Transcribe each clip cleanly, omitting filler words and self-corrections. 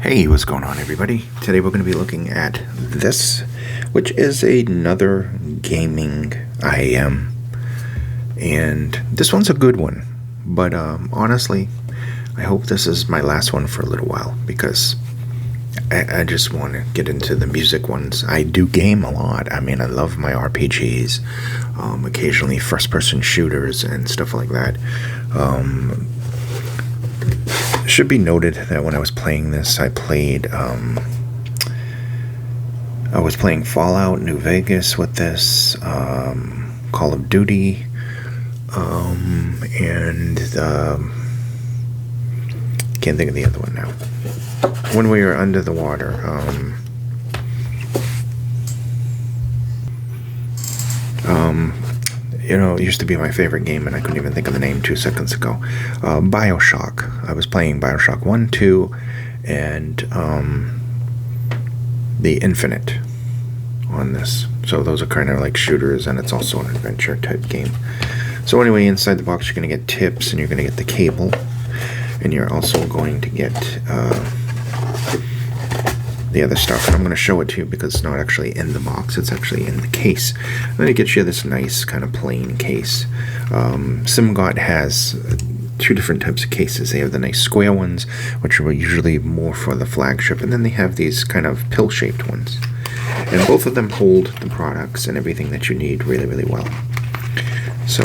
Hey, what's going on, everybody? Today we're going to be looking at this, which is another gaming IEM, and this one's a good one, but honestly, I hope this is my last one for a little while, because I just want to get into the music ones. I do game a lot. I mean, I love my RPGs, occasionally first-person shooters and stuff like that. It should be noted that when I was playing this, I was playing Fallout New Vegas with this, Call of Duty, and can't think of the other one now. When we were under the water, it used to be my favorite game, and I couldn't even think of the name 2 seconds ago. BioShock. I was playing BioShock 1, 2, and the Infinite on this. So those are kind of like shooters, and it's also an adventure type game. So anyway, inside the box you're going to get tips, and you're going to get the cable, and you're also going to get the other stuff. And I'm going to show it to you because it's not actually in the box, it's actually in the case. And then it gets you this nice kind of plain case. Simgot has two different types of cases. They have the nice square ones, which are usually more for the flagship, and then they have these kind of pill-shaped ones. And both of them hold the products and everything that you need really, really well. So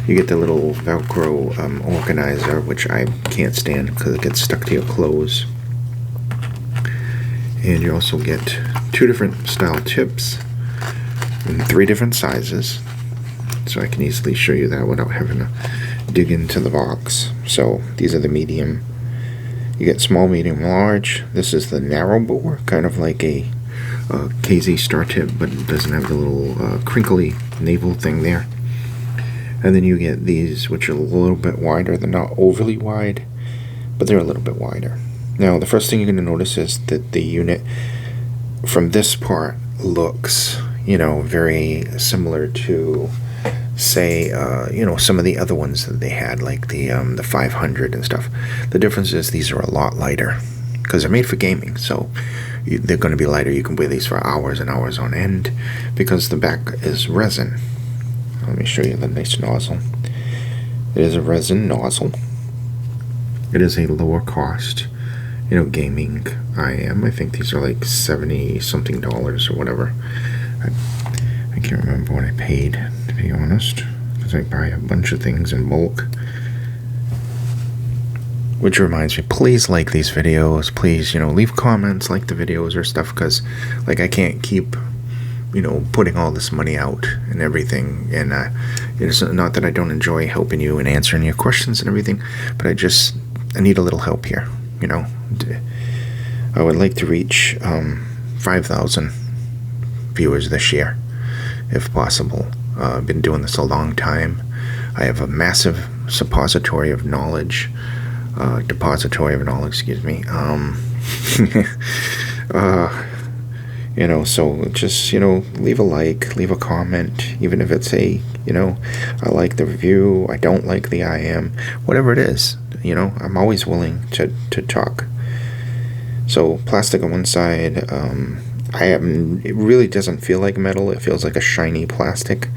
you get the little Velcro organizer, which I can't stand because it gets stuck to your clothes. And you also get two different style tips in 3 different sizes. So I can easily show you that without having to dig into the box. So these are the medium. You get small, medium, large. This is the narrow bore, kind of like a KZ star tip, but it doesn't have the little crinkly navel thing there. And then you get these, which are a little bit wider. They're not overly wide, but they're a little bit wider. Now, the first thing you're going to notice is that the unit from this part looks, very similar to, say, some of the other ones that they had, like the 500 and stuff. The difference is these are a lot lighter because they're made for gaming, so they're going to be lighter. You can wear these for hours and hours on end because the back is resin. Let me show you the nice nozzle. It is a resin nozzle. It is a lower cost, gaming IEM. I think these are like $70-something or whatever. I can't remember what I paid, to be honest, because I buy a bunch of things in bulk. Which reminds me, please like these videos. Please, leave comments, like the videos or stuff, because, I can't keep, putting all this money out and everything. And it's not that I don't enjoy helping you and answering your questions and everything, but I need a little help here. I would like to reach 5,000 viewers this year, if possible. I've been doing this a long time. I have a massive depository of knowledge, excuse me. So just, leave a like, leave a comment, even if it's I like the review, I don't like the IEM, whatever it is. I'm always willing to talk. So plastic on one side, it really doesn't feel like metal. It feels like a shiny plastic.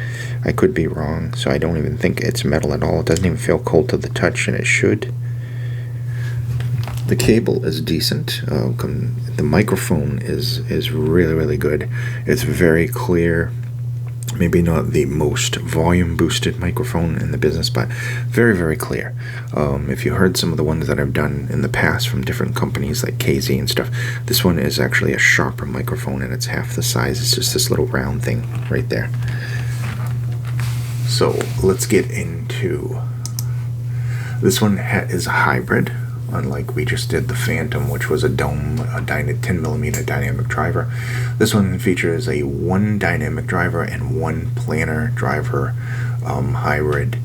I could be wrong, so I don't even think it's metal at all. It doesn't even feel cold to the touch, and it should. The cable is decent. The microphone is really, really good. It's very clear. Maybe not the most volume-boosted microphone in the business, but very, very clear. If you heard some of the ones that I've done in the past from different companies like KZ and stuff, this one is actually a sharper microphone, and it's half the size. It's just this little round thing right there. So let's get into this one. Is a hybrid. Unlike we just did the Phantom, which was a 10mm dynamic driver. This one features a 1 dynamic driver and 1 planar driver hybrid.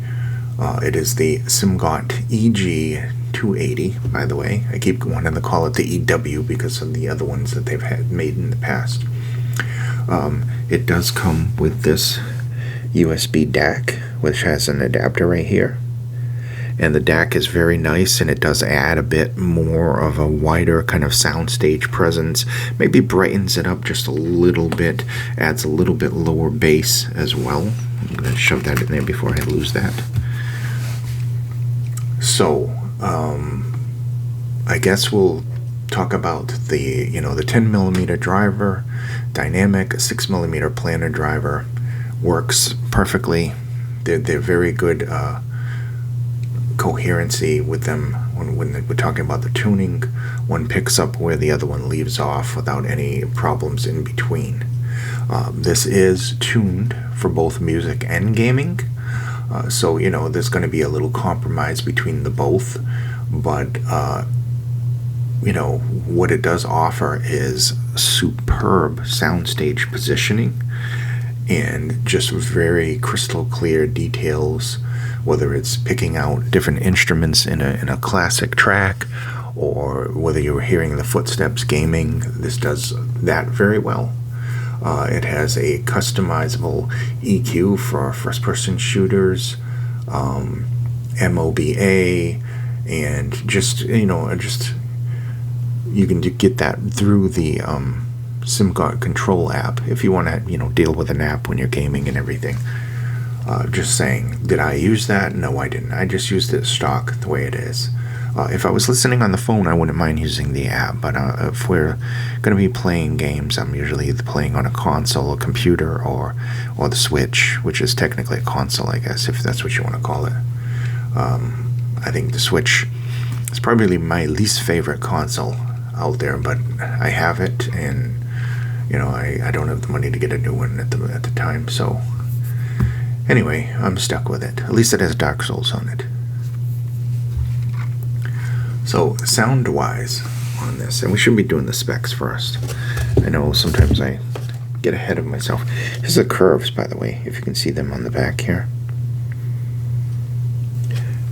It is the Simgot EG280, by the way. I keep wanting to call it the EW because of the other ones that they've had made in the past. It does come with this USB DAC, which has an adapter right here. And the DAC is very nice, and it does add a bit more of a wider kind of soundstage presence. Maybe brightens it up just a little bit, adds a little bit lower bass as well. I'm going to shove that in there before I lose that. So, I guess we'll talk about the, the 10mm driver, dynamic, 6mm planar driver. Works perfectly. They're very good coherency with them when we're talking about the tuning. One picks up where the other one leaves off without any problems in between. This is tuned for both music and gaming, so there's going to be a little compromise between the both, but what it does offer is superb soundstage positioning and just very crystal clear details, whether it's picking out different instruments in a classic track, or whether you're hearing the footsteps gaming. This does that very well. It has a customizable EQ for first-person shooters, MOBA, and just you can get that through the Simgot control app if you want to deal with an app when you're gaming and everything. Just saying, did I use that? No, I didn't. I just used it stock the way it is. If I was listening on the phone, I wouldn't mind using the app, but if we're going to be playing games, I'm usually either playing on a console, a computer, or the Switch, which is technically a console, I guess, if that's what you want to call it. I think the Switch is probably my least favorite console out there, but I have it, and I don't have the money to get a new one at the time, so anyway, I'm stuck with it. At least it has Dark Souls on it. So sound-wise on this, and we should be doing the specs first. I know sometimes I get ahead of myself. Here's the curves, by the way, if you can see them on the back here.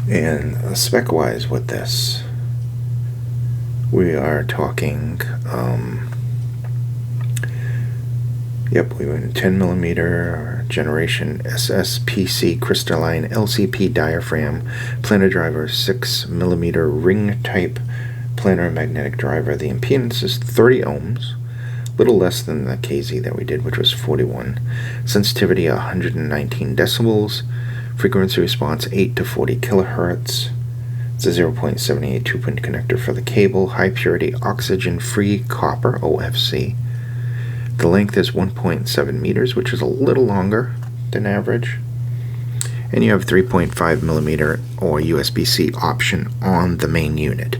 And spec-wise with this, we are talking, we went 10mm generation SSPC crystalline LCP diaphragm planar driver, 6mm ring type planar magnetic driver. The impedance is 30 ohms, little less than the KZ that we did, which was 41. Sensitivity 119 decibels. Frequency response 8 to 40 kilohertz. It's a 0.78 2-pin connector for the cable. High purity oxygen free copper, OFC. The length is 1.7 meters, which is a little longer than average. And you have 3.5mm or USB-C option on the main unit.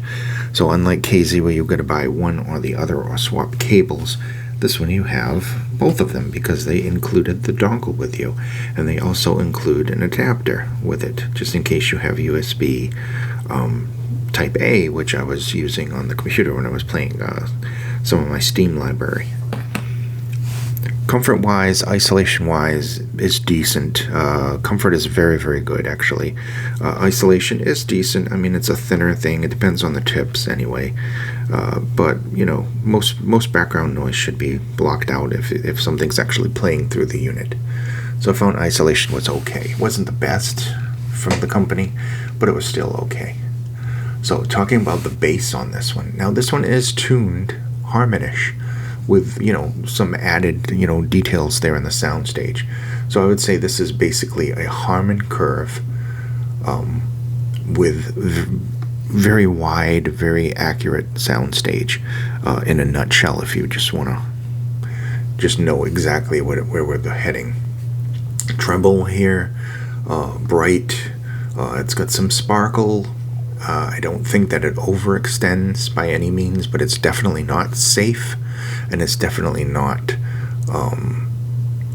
So unlike KZ, where you've got to buy one or the other or swap cables, this one you have both of them because they included the dongle with you. And they also include an adapter with it, just in case you have USB Type A, which I was using on the computer when I was playing some of my Steam library. Comfort-wise, isolation-wise, is decent. Comfort is very, very good, actually. Isolation is decent. I mean, it's a thinner thing. It depends on the tips, anyway. But, most background noise should be blocked out if something's actually playing through the unit. So I found isolation was okay. It wasn't the best from the company, but it was still okay. So talking about the bass on this one. Now, this one is tuned Harmonish, with some added details there in the soundstage. So I would say this is basically a Harman curve with very wide, very accurate soundstage in a nutshell, if you just want to know exactly where we're heading. Treble here, bright, it's got some sparkle. I don't think that it overextends by any means, but it's definitely not safe, and it's definitely not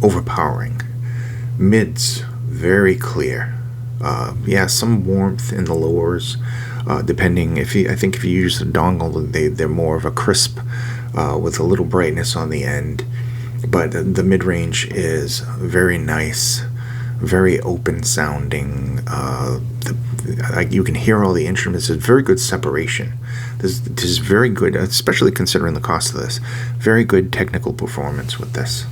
overpowering. Mids, very clear. Some warmth in the lowers, depending. I think if you use the dongle, they're more of a crisp with a little brightness on the end. But the mid-range is very nice, very open sounding. You can hear all the instruments. It's very good separation. This is very good, especially considering the cost of this. Very good technical performance with this.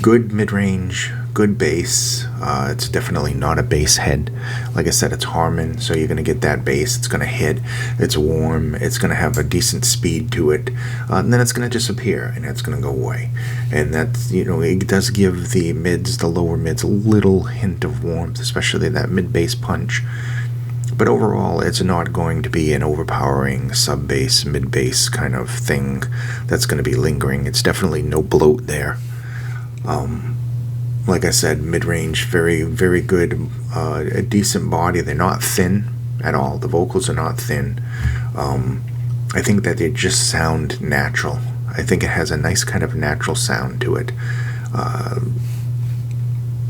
Good mid-range, good bass. It's definitely not a bass head. Like I said, it's Harman, so you're going to get that bass. It's going to hit. It's warm. It's going to have a decent speed to it. And then it's going to disappear, and it's going to go away. And that's, it does give the mids, the lower mids, a little hint of warmth, especially that mid-bass punch. But overall, it's not going to be an overpowering sub-bass, mid-bass kind of thing that's going to be lingering. It's definitely no bloat there. Like I said, mid-range, very, very good, a decent body. They're not thin at all. The vocals are not thin. I think that they just sound natural. I think it has a nice kind of natural sound to it.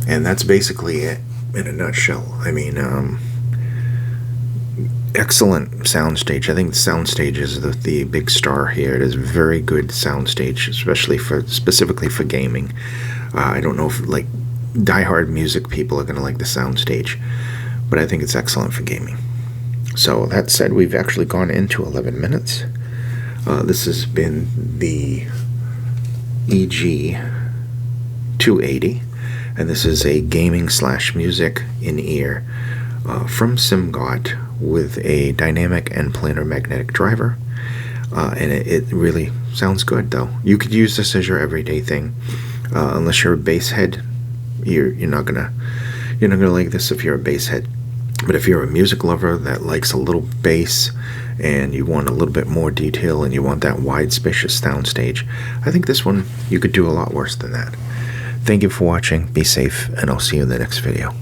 And that's basically it in a nutshell. I mean, excellent soundstage. I think the soundstage is the big star here. It is a very good soundstage, especially specifically for gaming. I don't know if like diehard music people are going to like the soundstage, but I think it's excellent for gaming. So that said, we've actually gone into 11 minutes. This has been the EG280, and this is a gaming / music in-ear from Simgot with a dynamic and planar magnetic driver. And it really sounds good, though. You could use this as your everyday thing. Unless you're a bass head, you're not gonna like this if you're a bass head. But if you're a music lover that likes a little bass and you want a little bit more detail and you want that wide, spacious soundstage, I think this one you could do a lot worse than that. Thank you for watching. Be safe, and I'll see you in the next video.